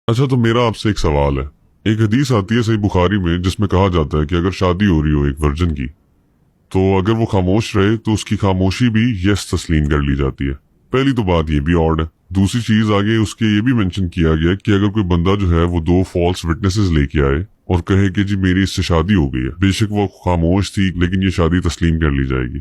اچھا تو میرا آپ سے ایک سوال ہے. ایک حدیث آتی ہے صحیح بخاری میں جس میں کہا جاتا ہے کہ اگر شادی ہو رہی ہو ایک ورجن کی تو اگر وہ خاموش رہے تو اس کی خاموشی بھی یس تسلیم کر لی جاتی ہے. پہلی تو بات یہ بھی آڈ ہے. دوسری چیز آگے اس کے یہ بھی منشن کیا گیا کہ اگر کوئی بندہ جو ہے وہ 2 فالس وٹنسز لے کے آئے اور کہے کہ جی میری اس سے شادی ہو گئی ہے، بے شک وہ خاموش تھی لیکن یہ شادی تسلیم کر لی جائے گی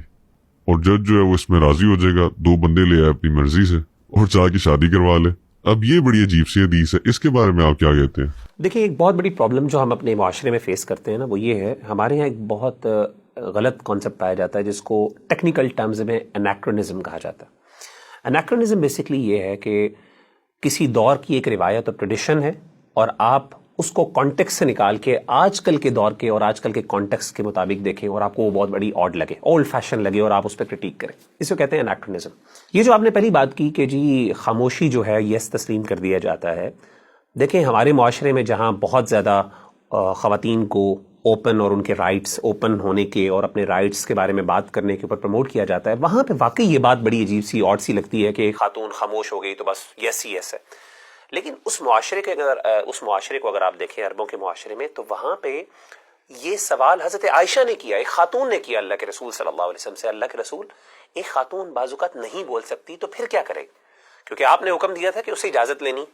اور جج جو ہے وہ اس میں راضی ہو جائے گا، 2 بندے لے آئے اپنی مرضی سے اور چاہ کے شادی کروا لے. اب یہ بڑی عجیب سی حدیث ہے، اس کے بارے میں آپ کیا کہتے ہیں؟ دیکھیں، ایک بہت بڑی پرابلم جو ہم اپنے معاشرے میں فیس کرتے ہیں نا، وہ یہ ہے ہمارے یہاں ایک بہت غلط کانسیپٹ پایا جاتا ہے جس کو ٹیکنیکل ٹرمز میں انیکرونزم کہا جاتا ہے. انیکرونزم بیسکلی یہ ہے کہ کسی دور کی ایک روایت اور ٹریڈیشن ہے اور آپ اس کو کانٹیکس سے نکال کے آج کل کے دور کے اور آج کل کے کانٹیکس کے مطابق دیکھیں اور آپ کو وہ بہت بڑی آڈ لگے، اولڈ فیشن لگے اور آپ اس پہ کرٹیک کریں. اس کو کہتے ہیں انیکرونزم. یہ جو آپ نے پہلی بات کی کہ جی خاموشی جو ہے یس تسلیم کر دیا جاتا ہے، دیکھیں ہمارے معاشرے میں جہاں بہت زیادہ خواتین کو اوپن اور ان کے رائٹس اوپن ہونے کے اور اپنے رائٹس کے بارے میں بات کرنے کے اوپر پروموٹ کیا جاتا ہے، وہاں پہ واقعی یہ بات بڑی عجیب سی آڈ سی لگتی ہے کہ خاتون خاموش ہو گئی تو بس یس ہی یس ہے. لیکن اس معاشرے کو اگر آپ دیکھیں عربوں کے معاشرے میں، تو وہاں پہ یہ سوال حضرت عائشہ نے کیا، ایک خاتون نے کیا اللہ کے رسول صلی اللہ علیہ وسلم سے، اللہ کے رسول ایک خاتون بعض اوقات نہیں بول سکتی تو پھر کیا کرے، کیونکہ آپ نے حکم دیا تھا کہ اسے اجازت لینی.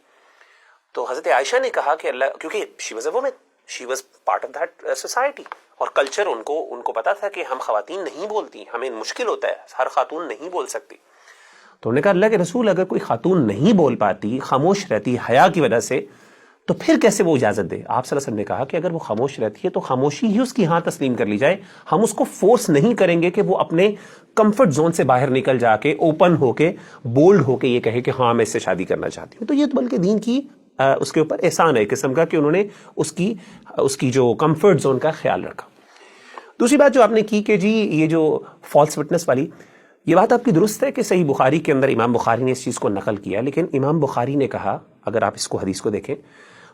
تو حضرت عائشہ نے کہا کہ اللہ، کیونکہ she was a woman, she was part of that society, اور کلچر ان کو پتا تھا کہ ہم خواتین نہیں بولتی، ہمیں مشکل ہوتا ہے، ہر خاتون نہیں بول سکتی. تو انہوں نے کہا اللہ کے رسول اگر کوئی خاتون نہیں بول پاتی، خاموش رہتی حیا کی وجہ سے، تو پھر کیسے وہ اجازت دے؟ آپ صلی اللہ علیہ وسلم نے کہا کہ اگر وہ خاموش رہتی ہے تو خاموشی ہی اس کی ہاں تسلیم کر لی جائے، ہم اس کو فورس نہیں کریں گے کہ وہ اپنے کمفرٹ زون سے باہر نکل جا کے اوپن ہو کے بولڈ ہو کے یہ کہے کہ ہاں میں اس سے شادی کرنا چاہتی ہوں. تو یہ تو بلکہ دین کی اس کے اوپر احسان ہے ایک قسم کا کہ انہوں نے اس کی جو کمفرٹ زون کا خیال رکھا. دوسری بات جو آپ نے کی کہ جی یہ جو فالس وٹنس والی، یہ بات آپ کی درست ہے کہ صحیح بخاری کے اندر امام بخاری نے اس چیز کو نقل کیا، لیکن امام بخاری نے کہا، اگر آپ اس کو حدیث کو دیکھیں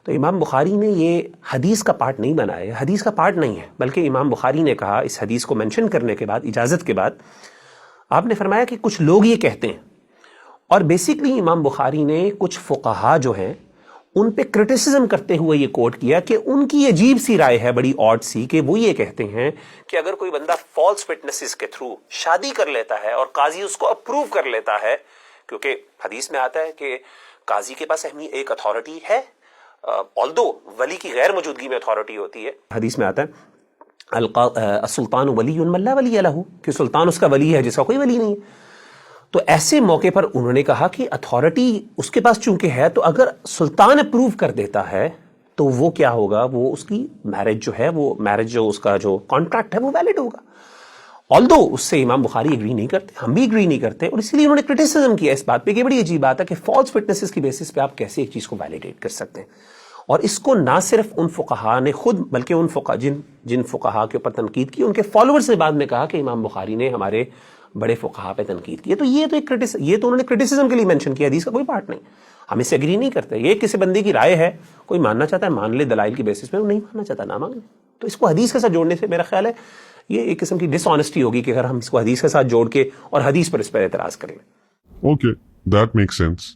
تو امام بخاری نے یہ حدیث کا پارٹ نہیں بنایا، حدیث کا پارٹ نہیں ہے، بلکہ امام بخاری نے کہا اس حدیث کو منشن کرنے کے بعد، اجازت کے بعد، آپ نے فرمایا کہ کچھ لوگ یہ کہتے ہیں، اور بیسیکلی امام بخاری نے کچھ فقہا جو ہیں ان پہ کرٹیسزم کرتے ہوئے یہ کوٹ کیا کہ ان کی عجیب سی رائے ہے، بڑی آڈ سی، کہ وہ یہ کہتے ہیں کہ اگر کوئی بندہ فالس وٹنسز کے تھرو شادی کر لیتا ہے اور قاضی اس کو اپروو کر لیتا ہے، کیونکہ حدیث میں آتا ہے کہ قاضی کے پاس ایک اتھارٹی ہے، آلدو ولی کی غیر موجودگی میں اتھارٹی ہوتی ہے. حدیث میں آتا ہے السلطان ولی من لا ولی لہ، کہ سلطان اس کا ولی ہے جس کا کوئی ولی نہیں ہے. تو ایسے موقع پر انہوں نے کہا کہ اتھارٹی اس کے پاس چونکہ ہے، تو اگر سلطان اپروو کر دیتا ہے تو وہ کیا ہوگا، وہ اس کی میرج جو ہے، وہ میرج جو اس کا جو کانٹریکٹ ہے وہ ویلڈ ہوگا. آلدو اس سے امام بخاری ایگری نہیں کرتے، ہم بھی ایگری نہیں کرتے، اور اسی لیے انہوں نے کرٹیسزم کیا اس بات پہ کہ بڑی عجیب بات ہے کہ فالس وٹنسز کی بیسس پہ آپ کیسے ایک چیز کو ویلیڈیٹ کر سکتے ہیں. اور اس کو نہ صرف ان فقہا نے خود، بلکہ ان جن فقہا کے اوپر تنقید کی، ان کے فالوورز نے بعد میں کہا کہ امام بخاری نے ہمارے بڑے فقہا پہ تنقید کی. تو یہ تو انہوں نے کرٹیسزم کے لیے مینشن کیا، حدیث کا کوئی پارٹ نہیں. ہم اس سے اگری نہیں کرتے. یہ کسی بندے کی رائے ہے، کوئی ماننا چاہتا ہے مان لے دلائل کی بیسس پہ، وہ نہیں ماننا چاہتا نہ مان لے. تو اس کو حدیث کے ساتھ جوڑنے سے میرا خیال ہے یہ ایک قسم کی ڈس آنیسٹی ہوگی کہ اگر ہم اس کو حدیث کے ساتھ جوڑ کے اور حدیث پر اس پر اعتراض کر لیں. Okay, that make sense.